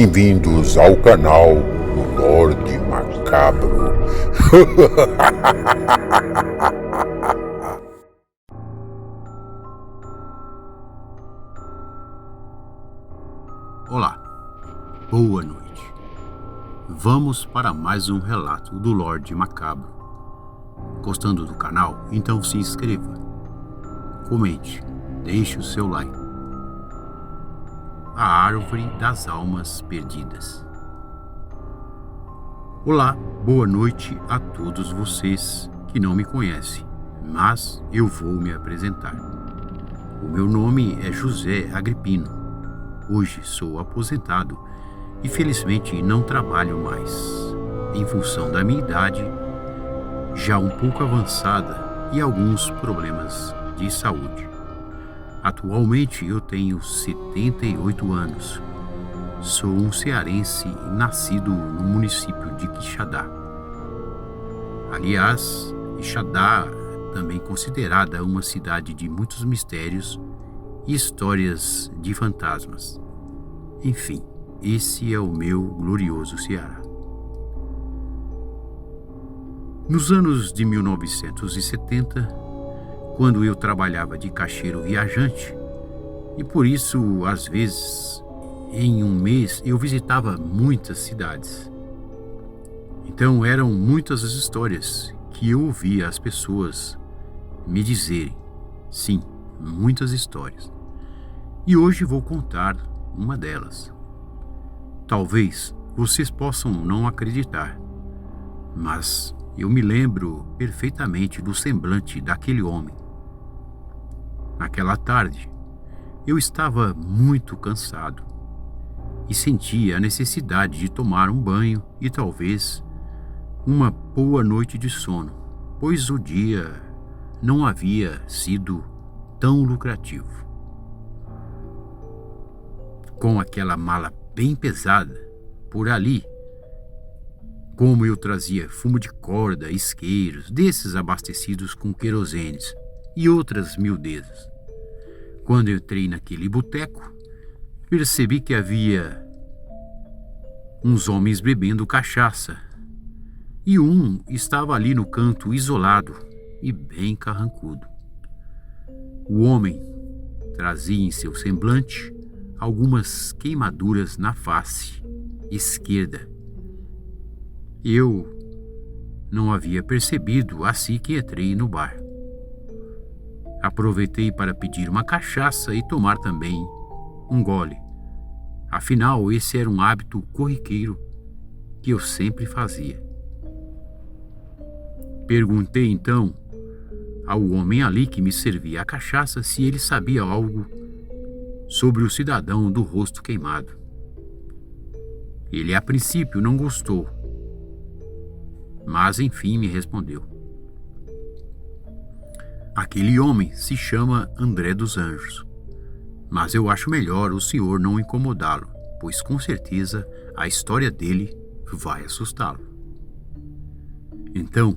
Bem-vindos ao canal do Lorde Macabro. Olá, boa noite. Vamos para mais um relato do Lorde Macabro. Gostando do canal? Então se inscreva, comente, deixe o seu like. A Árvore das Almas Perdidas. Olá, boa noite a todos vocês que não me conhecem, mas eu vou me apresentar. O meu nome é José Agripino. Hoje sou aposentado e felizmente não trabalho mais, em função da minha idade já um pouco avançada e alguns problemas de saúde. Atualmente eu tenho 78 anos. Sou um cearense nascido no município de Quixadá. Aliás, Quixadá é também considerada uma cidade de muitos mistérios e histórias de fantasmas. Enfim, esse é o meu glorioso Ceará. Nos anos de 1970, quando eu trabalhava de caixeiro viajante, e por isso, às vezes, em um mês, eu visitava muitas cidades. Então eram muitas as histórias que eu ouvia as pessoas me dizerem. Sim, muitas histórias. E hoje vou contar uma delas. Talvez vocês possam não acreditar, mas eu me lembro perfeitamente do semblante daquele homem. Naquela tarde, eu estava muito cansado e sentia a necessidade de tomar um banho e talvez uma boa noite de sono, pois o dia não havia sido tão lucrativo. Com aquela mala bem pesada por ali, como eu trazia fumo de corda, isqueiros, desses abastecidos com querosenes e outras miudezas. Quando entrei naquele boteco, percebi que havia uns homens bebendo cachaça e um estava ali no canto isolado e bem carrancudo. O homem trazia em seu semblante algumas queimaduras na face esquerda. Eu não havia percebido assim que entrei no bar. Aproveitei para pedir uma cachaça e tomar também um gole. Afinal, esse era um hábito corriqueiro que eu sempre fazia. Perguntei então ao homem ali que me servia a cachaça se ele sabia algo sobre o cidadão do rosto queimado. Ele a princípio não gostou, mas enfim me respondeu. Aquele homem se chama André dos Anjos, mas eu acho melhor o senhor não incomodá-lo, pois com certeza a história dele vai assustá-lo. Então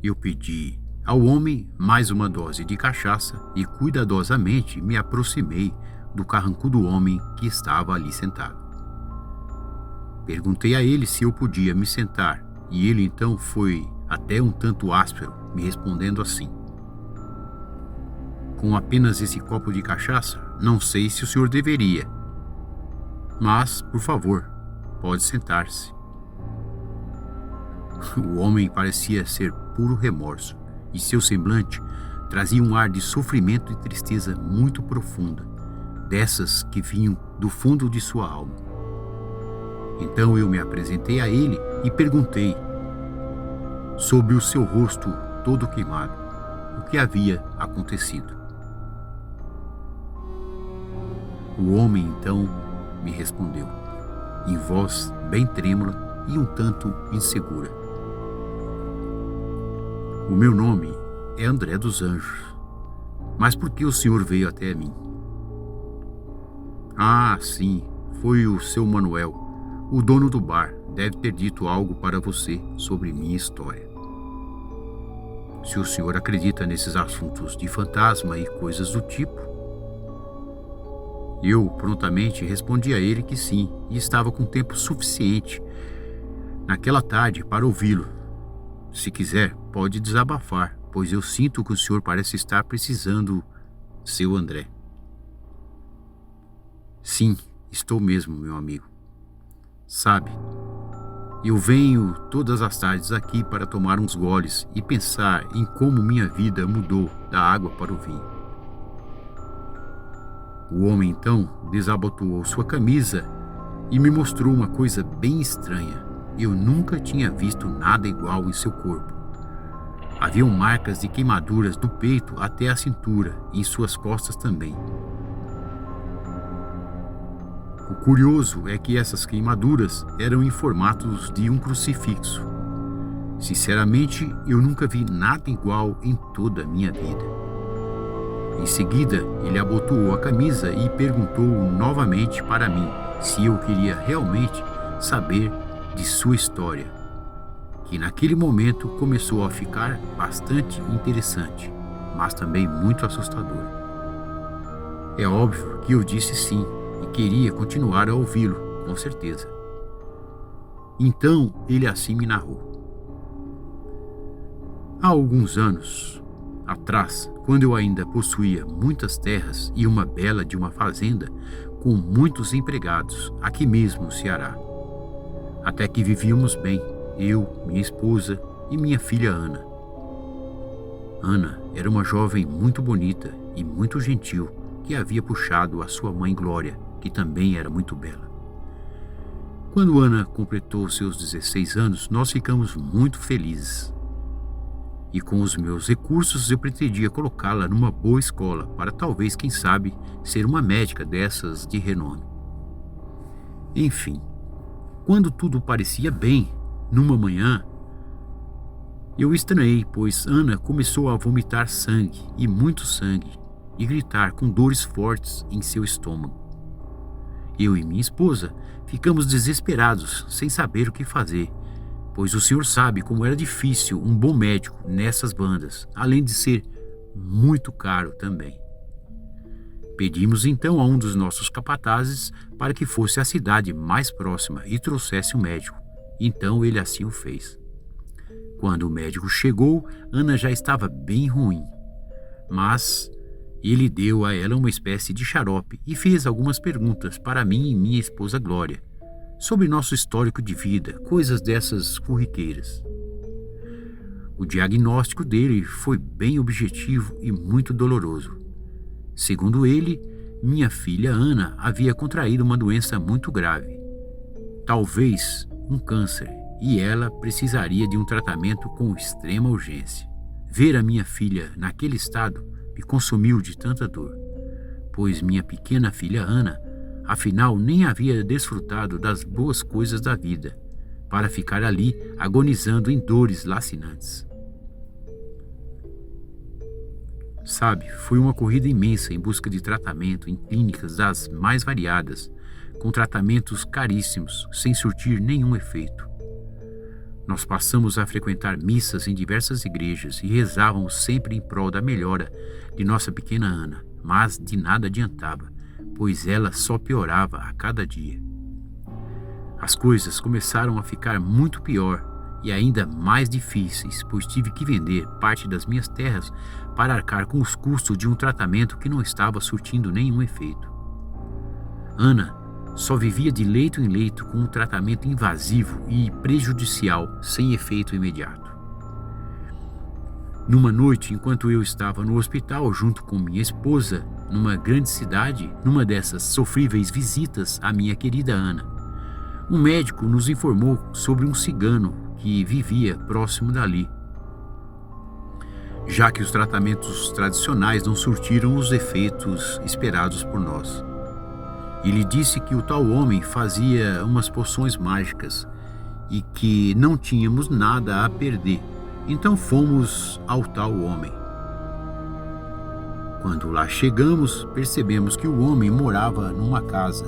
eu pedi ao homem mais uma dose de cachaça e cuidadosamente me aproximei do carrancudo homem que estava ali sentado. Perguntei a ele se eu podia me sentar e ele então foi até um tanto áspero, me respondendo assim: com apenas esse copo de cachaça, não sei se o senhor deveria, mas, por favor, pode sentar-se. O homem parecia ser puro remorso e seu semblante trazia um ar de sofrimento e tristeza muito profunda, dessas que vinham do fundo de sua alma. Então eu me apresentei a ele e perguntei sobre o seu rosto todo queimado, o que havia acontecido. O homem então me respondeu, em voz bem trêmula e um tanto insegura: o meu nome é André dos Anjos, mas por que o senhor veio até mim? Ah, sim, foi o seu Manuel, o dono do bar, deve ter dito algo para você sobre minha história. Se o senhor acredita nesses assuntos de fantasma e coisas do tipo, Eu prontamente respondi a ele que sim, e estava com tempo suficiente naquela tarde para ouvi-lo. Se quiser, pode desabafar, pois eu sinto que o senhor parece estar precisando, seu André. Sim, estou mesmo, meu amigo. Sabe, eu venho todas as tardes aqui para tomar uns goles e pensar em como minha vida mudou da água para o vinho. O homem então desabotoou sua camisa e me mostrou uma coisa bem estranha. Eu nunca tinha visto nada igual em seu corpo. Haviam marcas de queimaduras do peito até a cintura e em suas costas também. O curioso é que essas queimaduras eram em formatos de um crucifixo. Sinceramente, eu nunca vi nada igual em toda a minha vida. Em seguida, ele abotoou a camisa e perguntou novamente para mim se eu queria realmente saber de sua história, que naquele momento começou a ficar bastante interessante, mas também muito assustadora. É óbvio que eu disse sim e queria continuar a ouvi-lo, com certeza. Então ele assim me narrou. Há alguns anos atrás, quando eu ainda possuía muitas terras e uma bela de uma fazenda com muitos empregados, aqui mesmo no Ceará. Até que vivíamos bem, eu, minha esposa e minha filha Ana. Ana era uma jovem muito bonita e muito gentil que havia puxado a sua mãe Glória, que também era muito bela. Quando Ana completou seus 16 anos, nós ficamos muito felizes. E com os meus recursos eu pretendia colocá-la numa boa escola para talvez, quem sabe, ser uma médica dessas de renome. Enfim, quando tudo parecia bem, numa manhã, eu estranhei, pois Ana começou a vomitar sangue, e muito sangue, e gritar com dores fortes em seu estômago. Eu e minha esposa ficamos desesperados, sem saber o que fazer, pois o senhor sabe como era difícil um bom médico nessas bandas, além de ser muito caro também. Pedimos então a um dos nossos capatazes para que fosse à cidade mais próxima e trouxesse um médico. Então ele assim o fez. Quando o médico chegou, Ana já estava bem ruim, mas ele deu a ela uma espécie de xarope e fez algumas perguntas para mim e minha esposa Glória, sobre nosso histórico de vida, coisas dessas corriqueiras. O diagnóstico dele foi bem objetivo e muito doloroso. Segundo ele, minha filha Ana havia contraído uma doença muito grave, talvez um câncer, e ela precisaria de um tratamento com extrema urgência. Ver a minha filha naquele estado me consumiu de tanta dor, pois minha pequena filha Ana afinal nem havia desfrutado das boas coisas da vida, para ficar ali agonizando em dores lacinantes. Sabe, foi uma corrida imensa em busca de tratamento em clínicas das mais variadas, com tratamentos caríssimos, sem surtir nenhum efeito. Nós passamos a frequentar missas em diversas igrejas e rezávamos sempre em prol da melhora de nossa pequena Ana, mas de nada adiantava, pois ela só piorava a cada dia. As coisas começaram a ficar muito pior e ainda mais difíceis, pois tive que vender parte das minhas terras para arcar com os custos de um tratamento que não estava surtindo nenhum efeito. Ana só vivia de leito em leito com um tratamento invasivo e prejudicial, sem efeito imediato. Numa noite, enquanto eu estava no hospital junto com minha esposa, numa grande cidade, numa dessas sofríveis visitas à minha querida Ana, um médico nos informou sobre um cigano que vivia próximo dali, já que os tratamentos tradicionais não surtiram os efeitos esperados por nós. Ele disse que o tal homem fazia umas poções mágicas e que não tínhamos nada a perder. Então fomos ao tal homem. Quando lá chegamos, percebemos que o homem morava numa casa,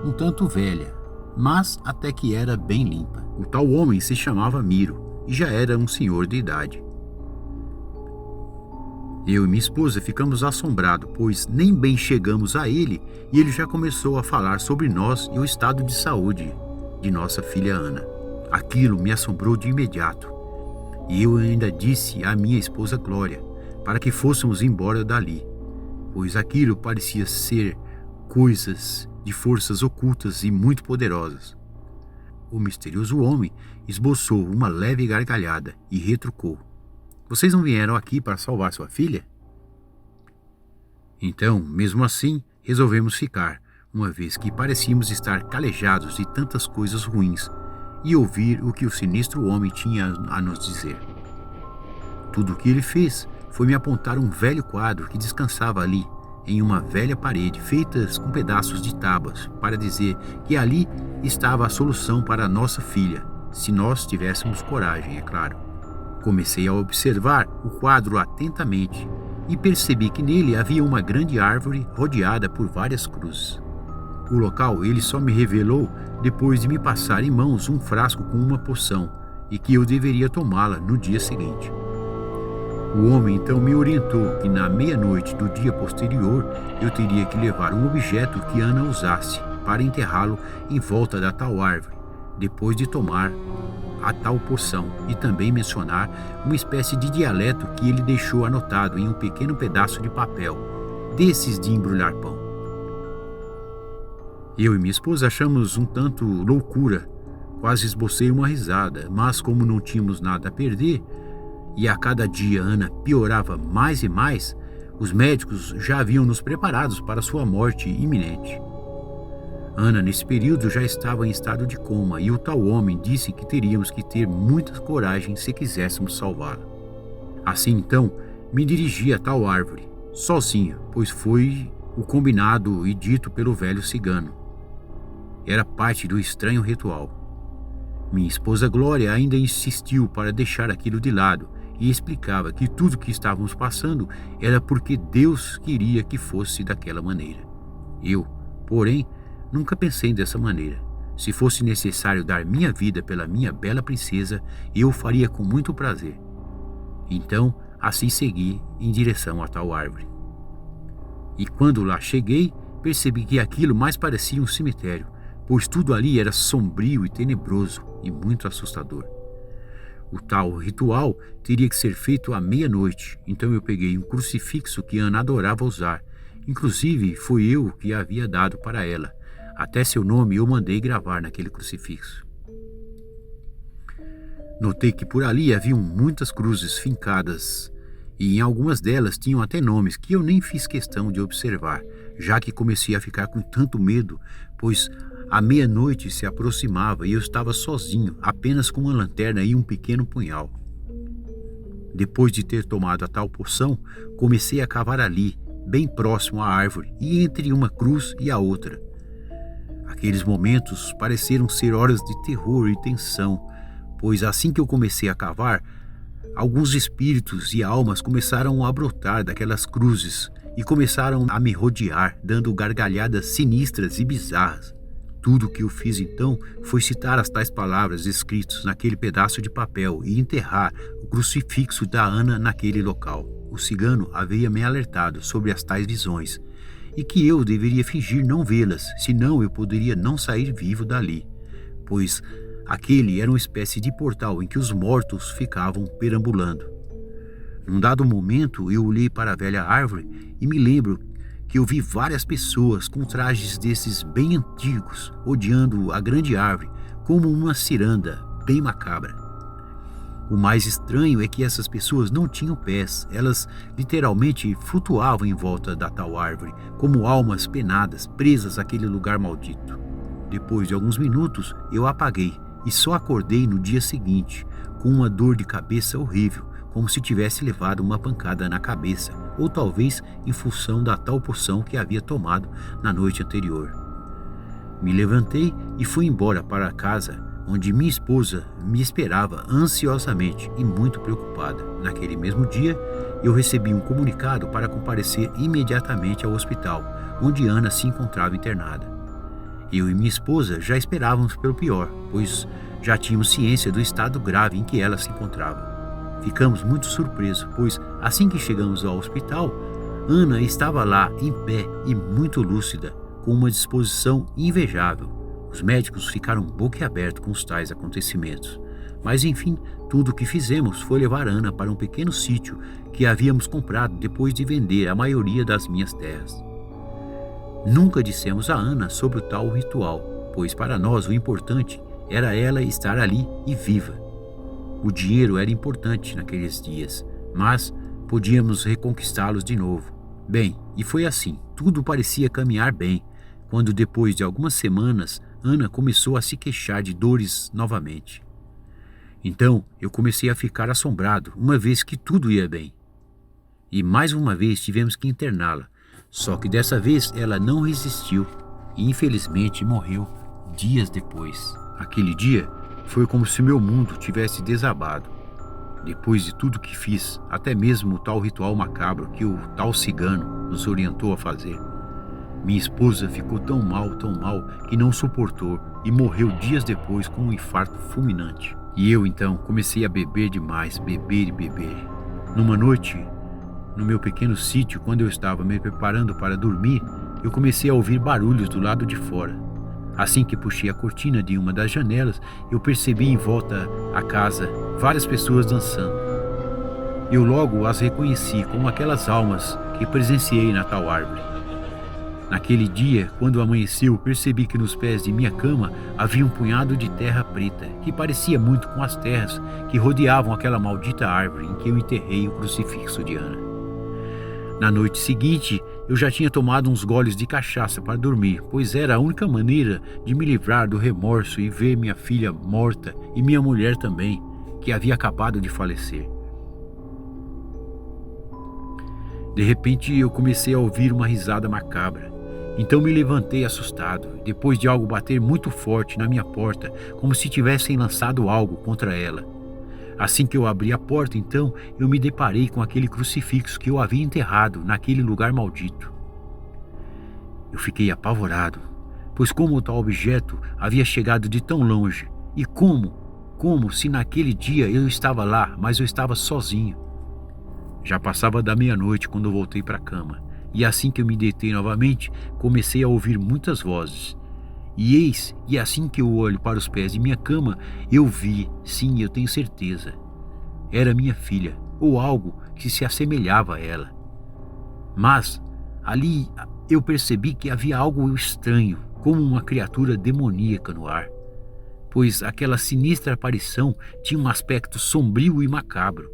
um tanto velha, mas até que era bem limpa. O tal homem se chamava Miro e já era um senhor de idade. Eu e minha esposa ficamos assombrados, pois nem bem chegamos a ele e ele já começou a falar sobre nós e o estado de saúde de nossa filha Ana. Aquilo me assombrou de imediato. E eu ainda disse à minha esposa Glória para que fôssemos embora dali, pois aquilo parecia ser coisas de forças ocultas e muito poderosas. O misterioso homem esboçou uma leve gargalhada e retrucou: "Vocês não vieram aqui para salvar sua filha?" Então, mesmo assim, resolvemos ficar, uma vez que parecíamos estar calejados de tantas coisas ruins, e ouvir o que o sinistro homem tinha a nos dizer. Tudo o que ele fez foi me apontar um velho quadro que descansava ali, em uma velha parede feita com pedaços de tábuas, para dizer que ali estava a solução para a nossa filha, se nós tivéssemos coragem, é claro. Comecei a observar o quadro atentamente e percebi que nele havia uma grande árvore rodeada por várias cruzes. O local ele só me revelou depois de me passar em mãos um frasco com uma poção e que eu deveria tomá-la no dia seguinte. O homem então me orientou que na meia-noite do dia posterior eu teria que levar um objeto que Ana usasse para enterrá-lo em volta da tal árvore, depois de tomar a tal poção, e também mencionar uma espécie de dialeto que ele deixou anotado em um pequeno pedaço de papel, desses de embrulhar pão. Eu e minha esposa achamos um tanto loucura, quase esbocei uma risada, mas como não tínhamos nada a perder, e a cada dia Ana piorava mais e mais, os médicos já haviam nos preparados para sua morte iminente. Ana, nesse período, já estava em estado de coma e o tal homem disse que teríamos que ter muita coragem se quiséssemos salvá-la. Assim, então, me dirigi a tal árvore, sozinho, pois foi o combinado e dito pelo velho cigano. Era parte do estranho ritual. Minha esposa Glória ainda insistiu para deixar aquilo de lado e explicava que tudo que estávamos passando era porque Deus queria que fosse daquela maneira. Eu, porém, nunca pensei dessa maneira. Se fosse necessário dar minha vida pela minha bela princesa, eu o faria com muito prazer. Então, assim segui em direção a tal árvore. E quando lá cheguei, percebi que aquilo mais parecia um cemitério, pois tudo ali era sombrio e tenebroso e muito assustador. O tal ritual teria que ser feito à meia-noite, então eu peguei um crucifixo que Ana adorava usar. Inclusive, foi eu que havia dado para ela. Até seu nome eu mandei gravar naquele crucifixo. Notei que por ali haviam muitas cruzes fincadas, e em algumas delas tinham até nomes que eu nem fiz questão de observar, já que comecei a ficar com tanto medo, pois a meia-noite se aproximava e eu estava sozinho, apenas com uma lanterna e um pequeno punhal. Depois de ter tomado a tal poção, comecei a cavar ali, bem próximo à árvore e entre uma cruz e a outra. Aqueles momentos pareceram ser horas de terror e tensão, pois assim que eu comecei a cavar, alguns espíritos e almas começaram a brotar daquelas cruzes e começaram a me rodear, dando gargalhadas sinistras e bizarras. Tudo o que eu fiz então foi citar as tais palavras escritas naquele pedaço de papel e enterrar o crucifixo da Ana naquele local. O cigano havia me alertado sobre as tais visões e que eu deveria fingir não vê-las, senão eu poderia não sair vivo dali, pois aquele era uma espécie de portal em que os mortos ficavam perambulando. Num dado momento eu olhei para a velha árvore e me lembro que eu vi várias pessoas com trajes desses bem antigos, rodeando a grande árvore, como uma ciranda bem macabra. O mais estranho é que essas pessoas não tinham pés, elas literalmente flutuavam em volta da tal árvore, como almas penadas, presas àquele lugar maldito. Depois de alguns minutos, eu apaguei e só acordei no dia seguinte, com uma dor de cabeça horrível, como se tivesse levado uma pancada na cabeça, ou talvez em função da tal poção que havia tomado na noite anterior. Me levantei e fui embora para casa, onde minha esposa me esperava ansiosamente e muito preocupada. Naquele mesmo dia, eu recebi um comunicado para comparecer imediatamente ao hospital, onde Ana se encontrava internada. Eu e minha esposa já esperávamos pelo pior, pois já tínhamos ciência do estado grave em que ela se encontrava. Ficamos muito surpresos, pois assim que chegamos ao hospital, Ana estava lá em pé e muito lúcida, com uma disposição invejável. Os médicos ficaram boquiabertos com os tais acontecimentos. Mas enfim, tudo o que fizemos foi levar Ana para um pequeno sítio que havíamos comprado depois de vender a maioria das minhas terras. Nunca dissemos a Ana sobre o tal ritual, pois para nós o importante era ela estar ali e viva. O dinheiro era importante naqueles dias, mas podíamos reconquistá-los de novo. Bem, e foi assim, tudo parecia caminhar bem, quando depois de algumas semanas, Ana começou a se queixar de dores novamente. Então, eu comecei a ficar assombrado, uma vez que tudo ia bem. E mais uma vez tivemos que interná-la, só que dessa vez ela não resistiu e infelizmente morreu dias depois. Aquele dia foi como se meu mundo tivesse desabado. Depois de tudo que fiz, até mesmo o tal ritual macabro que o tal cigano nos orientou a fazer, minha esposa ficou tão mal, que não suportou e morreu dias depois com um infarto fulminante. E eu então comecei a beber demais, beber e beber. Numa noite, no meu pequeno sítio, quando eu estava me preparando para dormir, eu comecei a ouvir barulhos do lado de fora. Assim que puxei a cortina de uma das janelas, eu percebi em volta à casa várias pessoas dançando. Eu logo as reconheci como aquelas almas que presenciei na tal árvore. Naquele dia, quando amanheceu, percebi que nos pés de minha cama havia um punhado de terra preta, que parecia muito com as terras que rodeavam aquela maldita árvore em que eu enterrei o crucifixo de Ana. Na noite seguinte, eu já tinha tomado uns goles de cachaça para dormir, pois era a única maneira de me livrar do remorso e ver minha filha morta e minha mulher também, que havia acabado de falecer. De repente, eu comecei a ouvir uma risada macabra. Então me levantei assustado, depois de algo bater muito forte na minha porta, como se tivessem lançado algo contra ela. Assim que eu abri a porta, então, eu me deparei com aquele crucifixo que eu havia enterrado naquele lugar maldito. Eu fiquei apavorado, pois como o tal objeto havia chegado de tão longe, e como se naquele dia eu estava lá, mas eu estava sozinho. Já passava da meia-noite quando eu voltei para a cama. E assim que eu me deitei novamente, comecei a ouvir muitas vozes. E assim que eu olho para os pés de minha cama, eu vi, sim, eu tenho certeza. Era minha filha, ou algo que se assemelhava a ela. Mas, ali eu percebi que havia algo estranho, como uma criatura demoníaca no ar. Pois aquela sinistra aparição tinha um aspecto sombrio e macabro.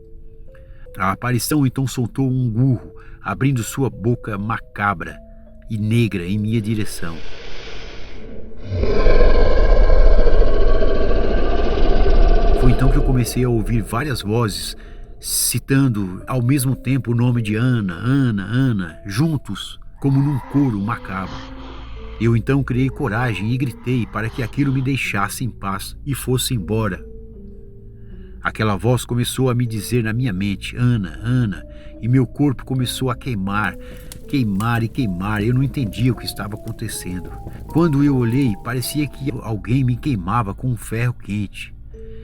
A aparição então soltou um urro, abrindo sua boca macabra e negra em minha direção. Foi então que eu comecei a ouvir várias vozes, citando ao mesmo tempo o nome de Ana, Ana, Ana, juntos, como num coro macabro. Eu então criei coragem e gritei para que aquilo me deixasse em paz e fosse embora. Aquela voz começou a me dizer na minha mente, Ana, Ana, e meu corpo começou a queimar e queimar. Eu não entendia o que estava acontecendo. Quando eu olhei, parecia que alguém me queimava com um ferro quente.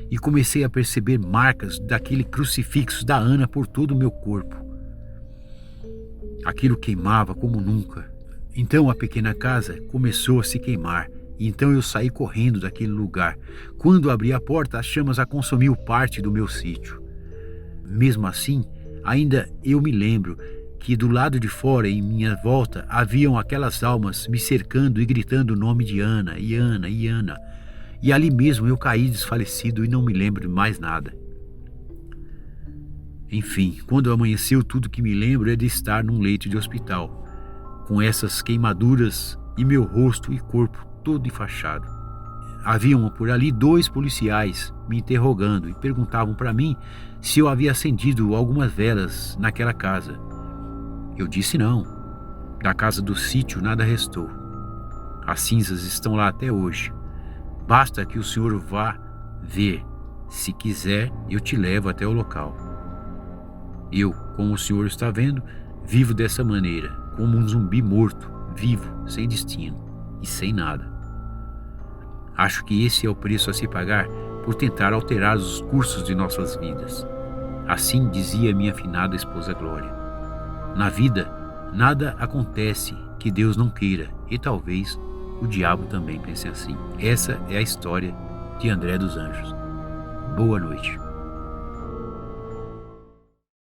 E comecei a perceber marcas daquele crucifixo da Ana por todo o meu corpo. Aquilo queimava como nunca. Então a pequena casa começou a se queimar. Então eu saí correndo daquele lugar. Quando abri a porta, as chamas a consumiu parte do meu sítio. Mesmo assim, ainda eu me lembro que do lado de fora, em minha volta, haviam aquelas almas me cercando e gritando o nome de Ana, e Ana, e Ana. E ali mesmo eu caí desfalecido e não me lembro de mais nada. Enfim, quando amanheceu, tudo que me lembro é de estar num leito de hospital, com essas queimaduras e meu rosto e corpo todo enfaixado. Haviam por ali 2 policiais me interrogando e perguntavam para mim se eu havia acendido algumas velas naquela casa. Eu disse não. Da casa do sítio nada restou. As cinzas estão lá até hoje. Basta que o senhor vá ver. Se quiser, eu te levo até o local. Eu, como o senhor está vendo, vivo dessa maneira, como um zumbi morto, vivo, sem destino e sem nada. Acho que esse é o preço a se pagar por tentar alterar os cursos de nossas vidas. Assim dizia minha afinada esposa Glória. Na vida, nada acontece que Deus não queira, e talvez o diabo também pense assim. Essa é a história de André dos Anjos. Boa noite.